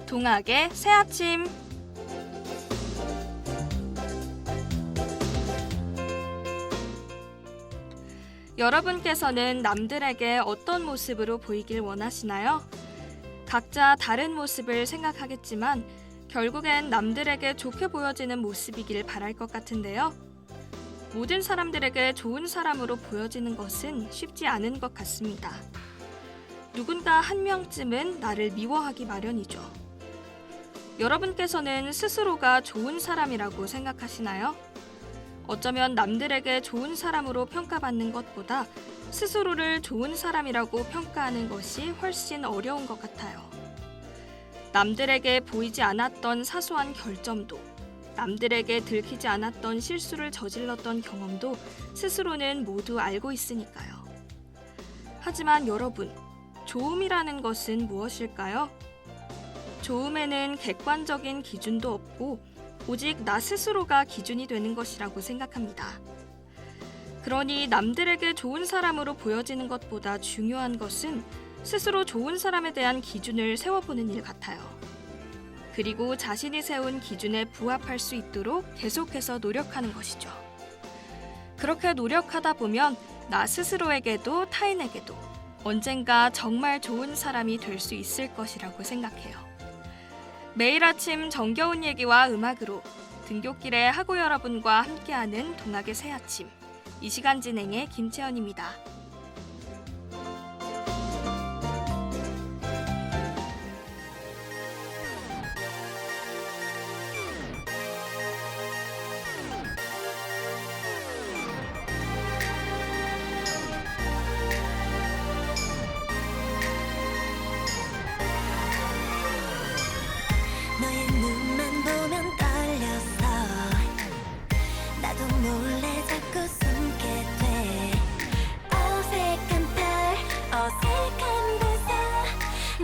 동학의 새아침. 여러분께서는 남들에게 어떤 모습으로 보이길 원하시나요? 각자 다른 모습을 생각하겠지만 결국엔 남들에게 좋게 보여지는 모습이길 바랄 것 같은데요. 모든 사람들에게 좋은 사람으로 보여지는 것은 쉽지 않은 것 같습니다. 누군가 한 명쯤은 나를 미워하기 마련이죠. 여러분께서는 스스로가 좋은 사람이라고 생각하시나요? 어쩌면 남들에게 좋은 사람으로 평가받는 것보다 스스로를 좋은 사람이라고 평가하는 것이 훨씬 어려운 것 같아요. 남들에게 보이지 않았던 사소한 결점도, 남들에게 들키지 않았던 실수를 저질렀던 경험도 스스로는 모두 알고 있으니까요. 하지만 여러분, 좋음이라는 것은 무엇일까요? 좋음에는 객관적인 기준도 없고 오직 나 스스로가 기준이 되는 것이라고 생각합니다. 그러니 남들에게 좋은 사람으로 보여지는 것보다 중요한 것은 스스로 좋은 사람에 대한 기준을 세워보는 일 같아요. 그리고 자신이 세운 기준에 부합할 수 있도록 계속해서 노력하는 것이죠. 그렇게 노력하다 보면 나 스스로에게도 타인에게도 언젠가 정말 좋은 사람이 될 수 있을 것이라고 생각해요. 매일 아침 정겨운 얘기와 음악으로 등굣길의 학우 여러분과 함께하는 동학의 새아침. 이 시간 진행의 김채연입니다. 너의 눈만 보면 떨려서 나도 몰래 자꾸 숨게 돼. 어색한 달, 어색한 대사,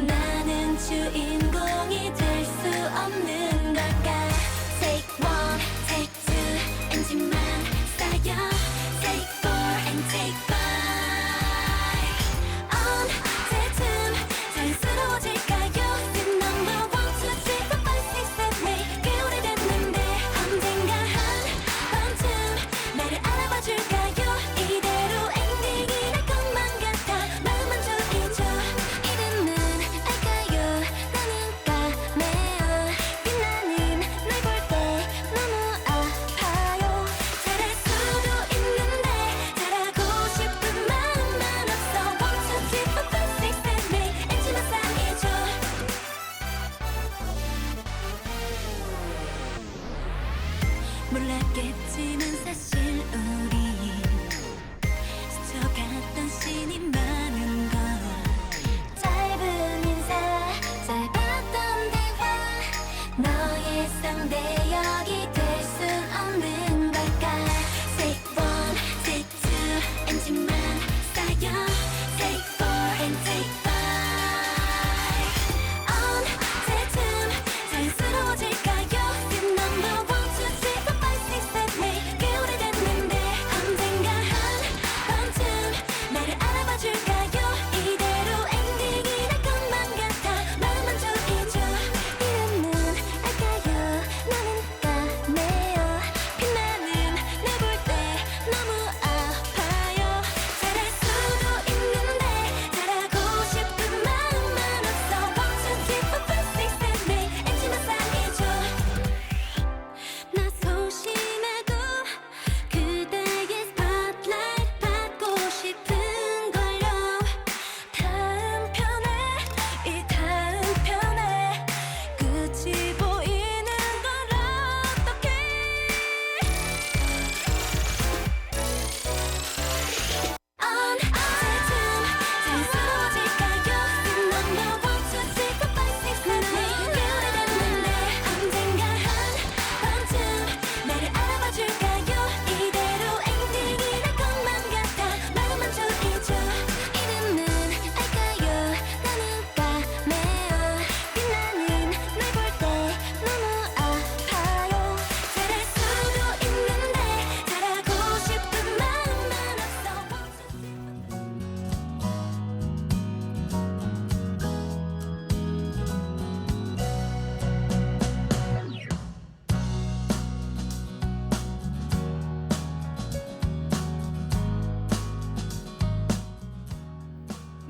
나는 주인공이 될 수 없는 걸까. Take one, take two, 엔진만 쌓여. Take four and take five. 언제쯤 자연스러워질까요? The number one, two, three, four, five, six, seven, eight. 꽤 오래됐는데 언젠가 한 번쯤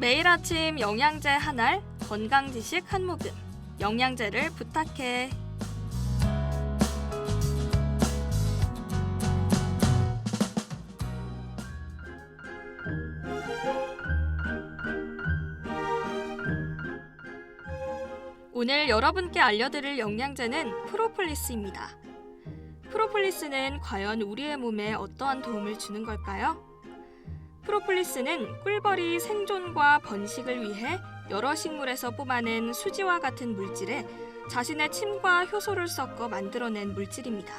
매일 아침 영양제 한 알, 건강 지식 한 모금. 영양제를 부탁해. 오늘 여러분께 알려드릴 영양제는 프로폴리스입니다. 프로폴리스는 과연 우리의 몸에 어떠한 도움을 주는 걸까요? 프로폴리스는 꿀벌이 생존과 번식을 위해 여러 식물에서 뽑아낸 수지와 같은 물질에 자신의 침과 효소를 섞어 만들어낸 물질입니다.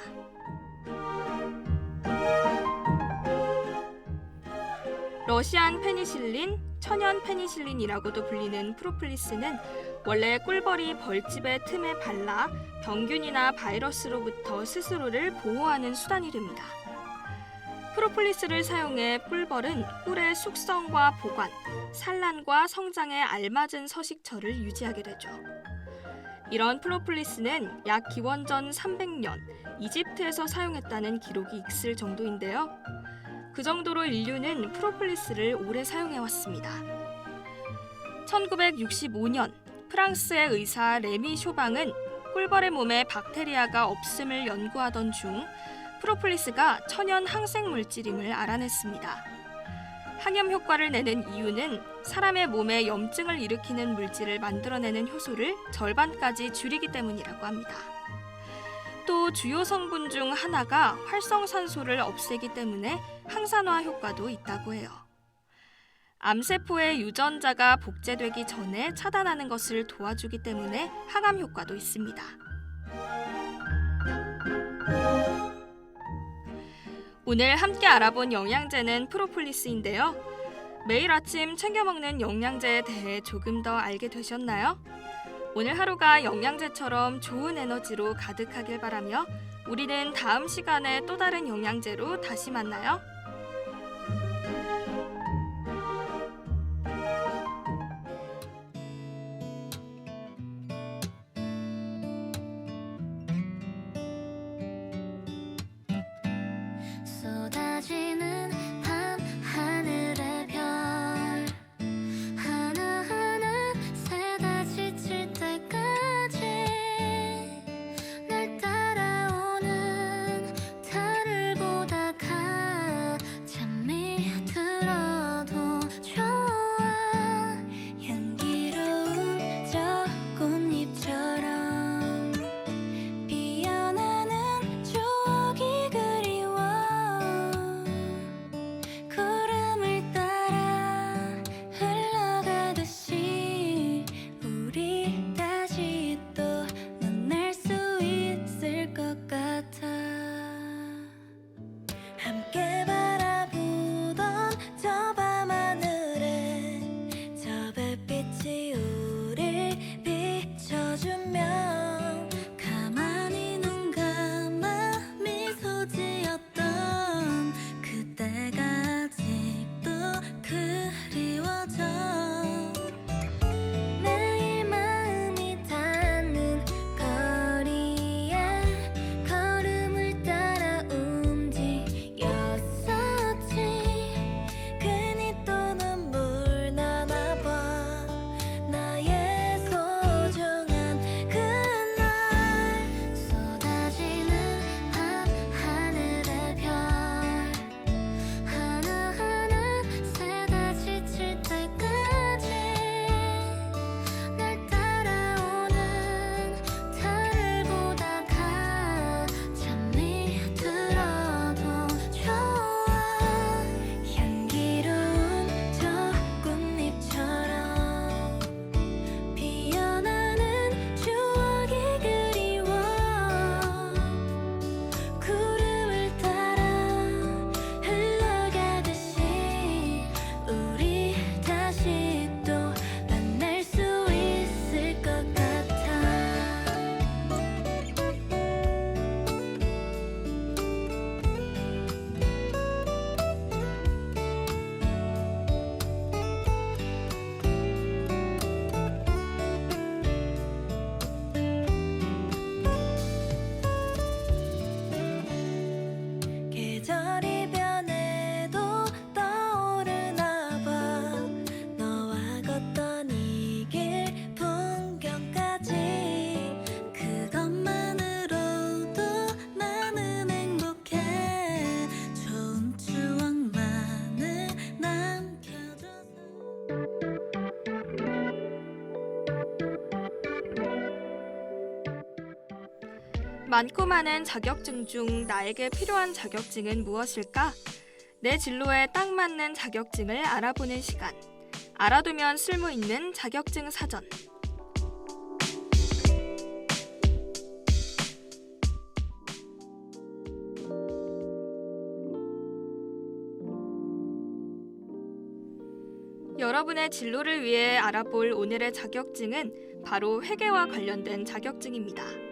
러시안 페니실린, 천연 페니실린이라고도 불리는 프로폴리스는 원래 꿀벌이 벌집의 틈에 발라 병균이나 바이러스로부터 스스로를 보호하는 수단이 됩니다. 프로폴리스를 사용해 꿀벌은 꿀의 숙성과 보관, 산란과 성장에 알맞은 서식처를 유지하게 되죠. 이런 프로폴리스는 약 기원전 300년 이집트에서 사용했다는 기록이 있을 정도인데요. 그 정도로 인류는 프로폴리스를 오래 사용해왔습니다. 1965년 프랑스의 의사 레미 쇼방은 꿀벌의 몸에 박테리아가 없음을 연구하던 중 프로폴리스가 천연 항생 물질임을 알아냈습니다. 항염 효과를 내는 이유는 사람의 몸에 염증을 일으키는 물질을 만들어내는 효소를 절반까지 줄이기 때문이라고 합니다. 또 주요 성분 중 하나가 활성산소를 없애기 때문에 항산화 효과도 있다고 해요. 암세포의 유전자가 복제되기 전에 차단하는 것을 도와주기 때문에 항암 효과도 있습니다. 오늘 함께 알아본 영양제는 프로폴리스인데요. 매일 아침 챙겨 먹는 영양제에 대해 조금 더 알게 되셨나요? 오늘 하루가 영양제처럼 좋은 에너지로 가득하길 바라며 우리는 다음 시간에 또 다른 영양제로 다시 만나요. 쏟아지는 밤 하늘의 별 하나하나 새다 지칠 때까지 날 따라오는 달을 보다가 잠이 들어도 좋아 향기로운 저 꽃잎처럼 피어나는 추억이 그리워 많고 많은 자격증 중 나에게 필요한 자격증은 무엇일까? 내 진로에 딱 맞는 자격증을 알아보는 시간. 알아두면 쓸모 있는 자격증 사전. 여러분의 진로를 위해 알아볼 오늘의 자격증은 바로 회계와 관련된 자격증입니다.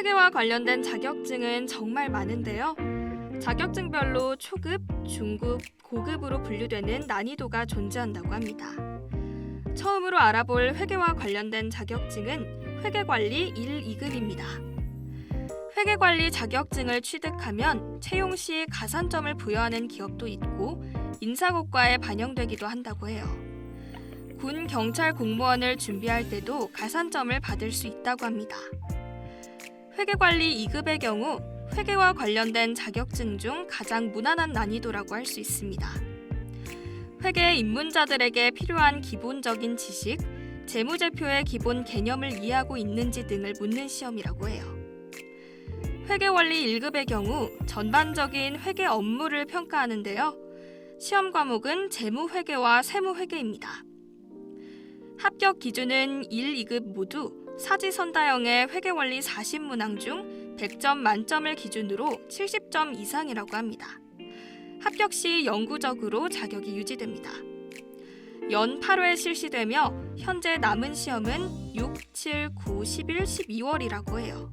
회계와 관련된 자격증은 정말 많은데요. 자격증별로 초급, 중급, 고급으로 분류되는 난이도가 존재한다고 합니다. 처음으로 알아볼 회계와 관련된 자격증은 회계관리 1, 2급입니다. 회계관리 자격증을 취득하면 채용 시 가산점을 부여하는 기업도 있고 인사고과에 반영되기도 한다고 해요. 군 경찰 공무원을 준비할 때도 가산점을 받을 수 있다고 합니다. 회계관리 2급의 경우 회계와 관련된 자격증 중 가장 무난한 난이도라고 할 수 있습니다. 회계 입문자들에게 필요한 기본적인 지식, 재무제표의 기본 개념을 이해하고 있는지 등을 묻는 시험이라고 해요. 회계원리 1급의 경우 전반적인 회계 업무를 평가하는데요. 시험 과목은 재무회계와 세무회계입니다. 합격 기준은 1, 2급 모두 사지선다형의 회계원리 40문항 중 100점 만점을 기준으로 70점 이상이라고 합니다. 합격 시 영구적으로 자격이 유지됩니다. 연 8회 실시되며 현재 남은 시험은 6, 7, 9, 11, 12월이라고 해요.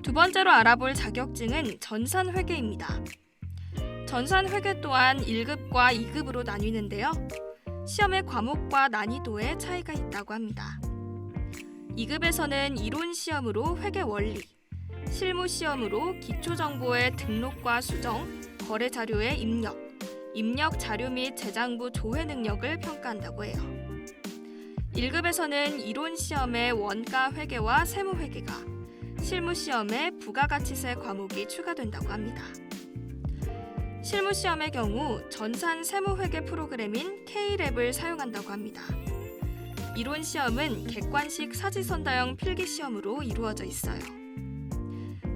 두 번째로 알아볼 자격증은 전산회계입니다. 전산회계 또한 1급과 2급으로 나뉘는데요. 시험의 과목과 난이도에 차이가 있다고 합니다. 2급에서는 이론 시험으로 회계 원리, 실무 시험으로 기초 정보의 등록과 수정, 거래 자료의 입력, 입력 자료 및 재장부 조회 능력을 평가한다고 해요. 1급에서는 이론 시험에 원가 회계와 세무 회계가, 실무 시험에 부가가치세 과목이 추가된다고 합니다. 실무 시험의 경우 전산 세무회계 프로그램인 K랩을 사용한다고 합니다. 이론 시험은 객관식 사지선다형 필기시험으로 이루어져 있어요.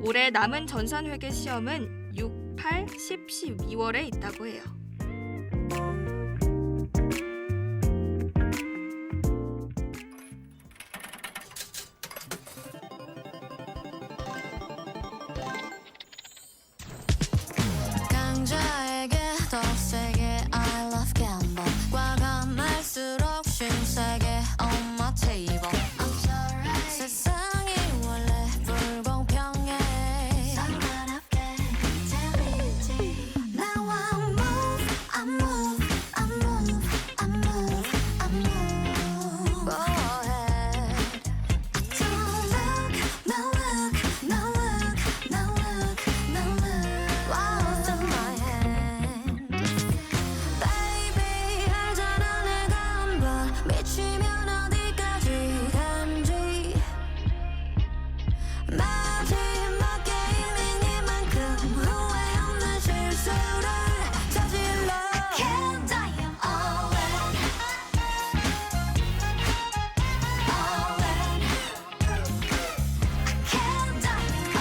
올해 남은 전산회계 시험은 6, 8, 10, 12월에 있다고 해요. 강자에게 더 세게 I love gamble 과감할수록 신세계 on my table I'm sorry 세상이 원래 불공평해 상관없게 재밌지 Now I move I move I move I move I move Go ahead Don't look no look no look no look no look Wow in my hand Baby 알잖아 내가 한번 미치면 어디까지 간지 마지막 게임이니만큼 후회 없는 실수를 저질러 Can't I am all in all in Can't I am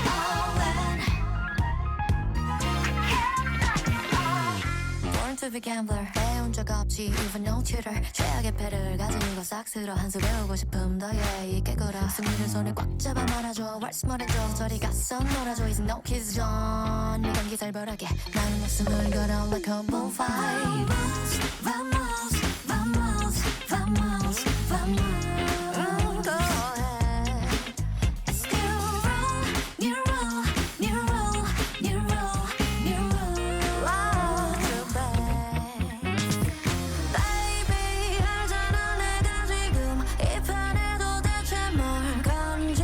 all in Born to be gambler 배운 적 없지 even no tutor 최악의 패를 가진 거 싹 쓸어 한 수 배우고 싶음 더해 있게 걸어 승리를 손에 꽉 잡아 말아줘 월스 말해줘 저리 가서 놀아줘 이제 no kiss zone 이 경기 살벌하게 나는 목숨을 걸어 like a bonfire Vamos, vamos, vamos, vamos Go ahead Still roll, new roll, new roll, new roll, new roll Wow, too bad Baby 알잖아 내가 지금 이 판에 도대체 뭘 건지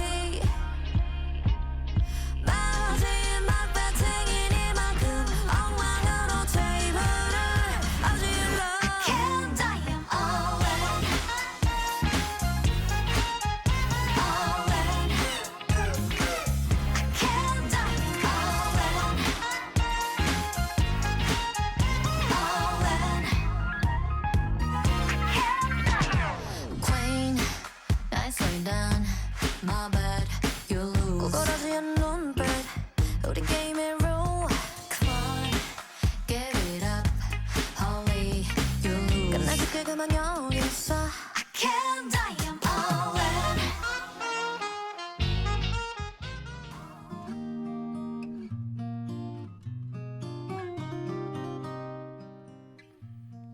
마지막 배팅이니만큼 엉망으로 테이블을 어질러 Can't my bad, you lose. 꼬꾸라지한 눈빛, 우린 게임의 rule. Come on, give it up, holy, you lose. 끝내줄게 그만 여기서. I can't die, I'm all in.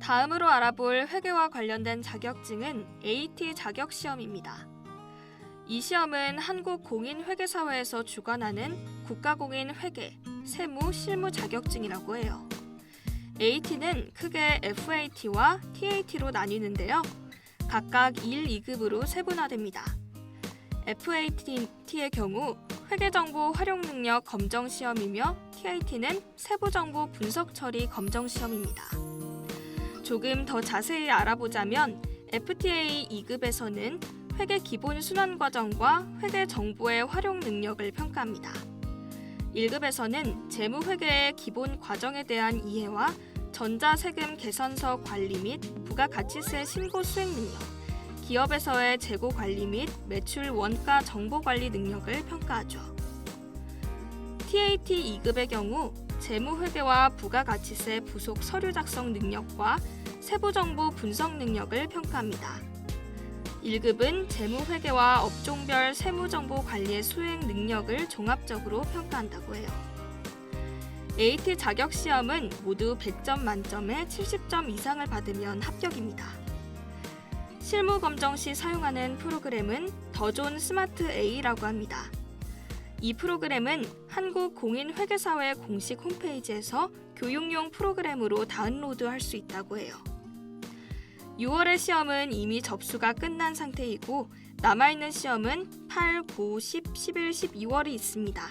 다음으로 알아볼 회계와 관련된 자격증은 AT 자격시험입니다. 이 시험은 한국공인회계사회에서 주관하는 국가공인회계, 세무, 실무 자격증이라고 해요. AT는 크게 FAT와 TAT로 나뉘는데요. 각각 1, 2급으로 세분화됩니다. FAT의 경우 회계정보 활용능력 검정시험이며 TAT는 세부정보 분석처리 검정시험입니다. 조금 더 자세히 알아보자면 FTA 2급에서는 회계 기본 순환 과정과 회계 정보의 활용 능력을 평가합니다. 1급에서는 재무회계의 기본 과정에 대한 이해와 전자세금 계산서 관리 및 부가가치세 신고 수행 능력, 기업에서의 재고 관리 및 매출 원가 정보 관리 능력을 평가하죠. TAT 2급의 경우 재무회계와 부가가치세 부속 서류 작성 능력과 세부정보 분석 능력을 평가합니다. 1급은 재무회계와 업종별 세무정보 관리의 수행 능력을 종합적으로 평가한다고 해요. AT 자격시험은 모두 100점 만점에 70점 이상을 받으면 합격입니다. 실무검정 시 사용하는 프로그램은 더존 스마트 A라고 합니다. 이 프로그램은 한국공인회계사회 공식 홈페이지에서 교육용 프로그램으로 다운로드할 수 있다고 해요. 6월의 시험은 이미 접수가 끝난 상태이고 남아있는 시험은 8, 9, 10, 11, 12월이 있습니다.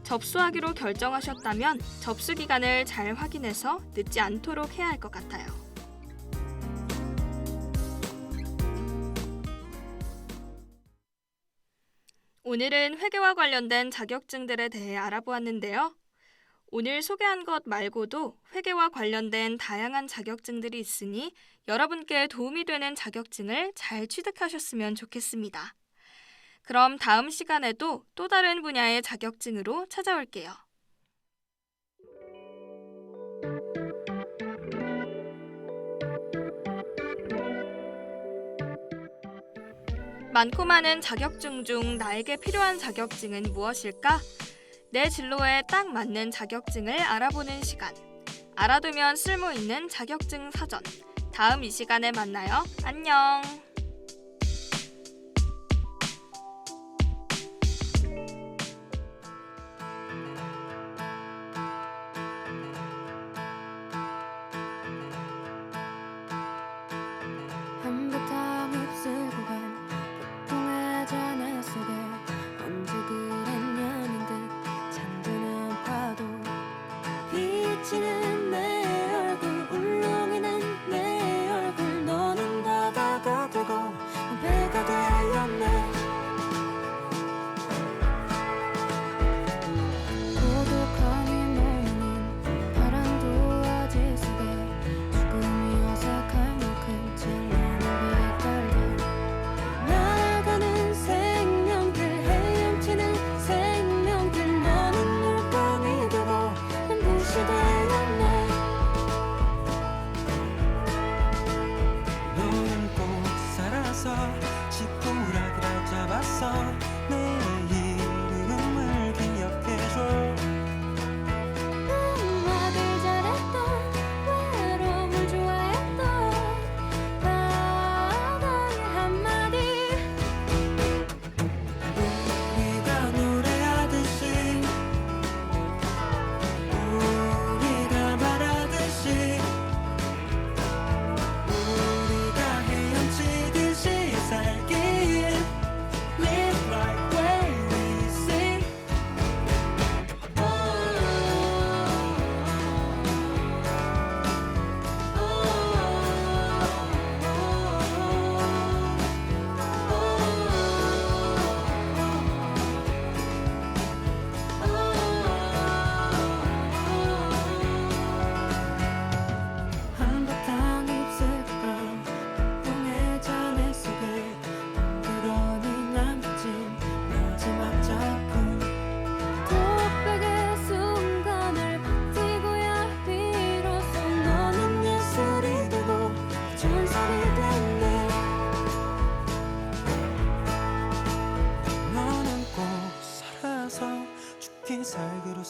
접수하기로 결정하셨다면 접수 기간을 잘 확인해서 늦지 않도록 해야 할 것 같아요. 오늘은 회계와 관련된 자격증들에 대해 알아보았는데요. 오늘 소개한 것 말고도 회계와 관련된 다양한 자격증들이 있으니 여러분께 도움이 되는 자격증을 잘 취득하셨으면 좋겠습니다. 그럼 다음 시간에도 또 다른 분야의 자격증으로 찾아올게요. 많고 많은 자격증 중 나에게 필요한 자격증은 무엇일까? 내 진로에 딱 맞는 자격증을 알아보는 시간. 알아두면 쓸모있는 자격증 사전. 다음 이 시간에 만나요. 안녕. 한바탕 휩쓸고 간 보통의 잔해 속에 언제 그랬냐는 듯 잠드는 파도 비치는 내 얼굴 울렁이는 내 얼굴 너는 바다가 돼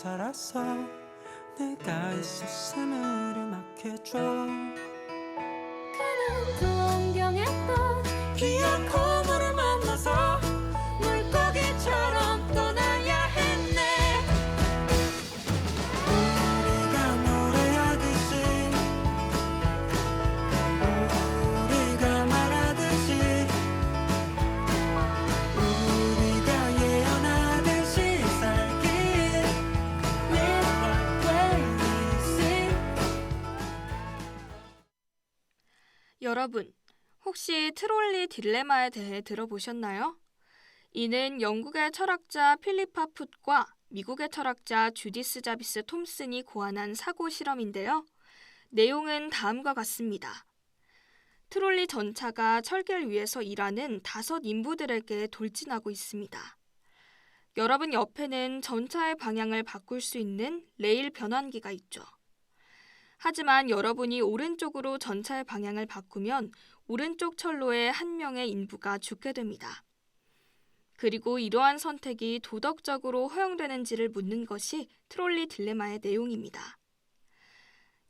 살았어. 내가 있었음을 음악해줘. 그는 동경했던 기억 고물을 만나서 물고기처럼 떠나야 했네. 우리가 노래하듯이, 우리가 말하듯이, 우리가 예언하듯이 살길. Live like way we sing. 여러분, 혹시 트롤리 딜레마에 대해 들어보셨나요? 이는 영국의 철학자 필리파 풋과 미국의 철학자 주디스 자비스 톰슨이 고안한 사고 실험인데요. 내용은 다음과 같습니다. 트롤리 전차가 철길 위에서 일하는 5 인부들에게 돌진하고 있습니다. 여러분 옆에는 전차의 방향을 바꿀 수 있는 레일 변환기가 있죠. 하지만 여러분이 오른쪽으로 전차의 방향을 바꾸면 오른쪽 철로의 한 명의 인부가 죽게 됩니다. 그리고 이러한 선택이 도덕적으로 허용되는지를 묻는 것이 트롤리 딜레마의 내용입니다.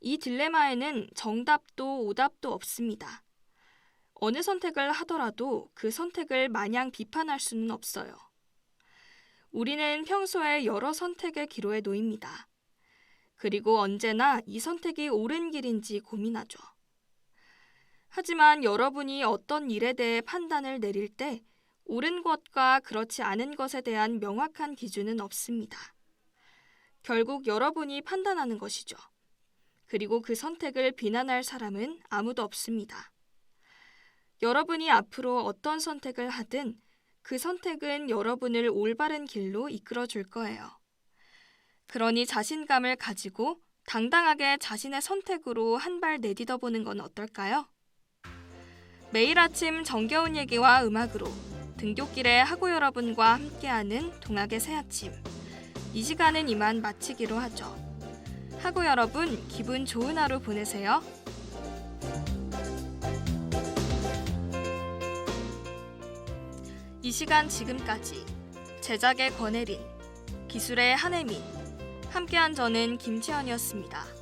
이 딜레마에는 정답도 오답도 없습니다. 어느 선택을 하더라도 그 선택을 마냥 비판할 수는 없어요. 우리는 평소에 여러 선택의 기로에 놓입니다. 그리고 언제나 이 선택이 옳은 길인지 고민하죠. 하지만 여러분이 어떤 일에 대해 판단을 내릴 때 옳은 것과 그렇지 않은 것에 대한 명확한 기준은 없습니다. 결국 여러분이 판단하는 것이죠. 그리고 그 선택을 비난할 사람은 아무도 없습니다. 여러분이 앞으로 어떤 선택을 하든 그 선택은 여러분을 올바른 길로 이끌어 줄 거예요. 그러니 자신감을 가지고 당당하게 자신의 선택으로 한 발 내딛어 보는 건 어떨까요? 매일 아침 정겨운 얘기와 음악으로 등굣길에 하고 여러분과 함께하는 동학의 새아침. 이 시간은 이만 마치기로 하죠. 하고 여러분, 기분 좋은 하루 보내세요. 이 시간 지금까지 제작의 권혜린, 기술의 한혜민, 함께한 저는 김채연이었습니다.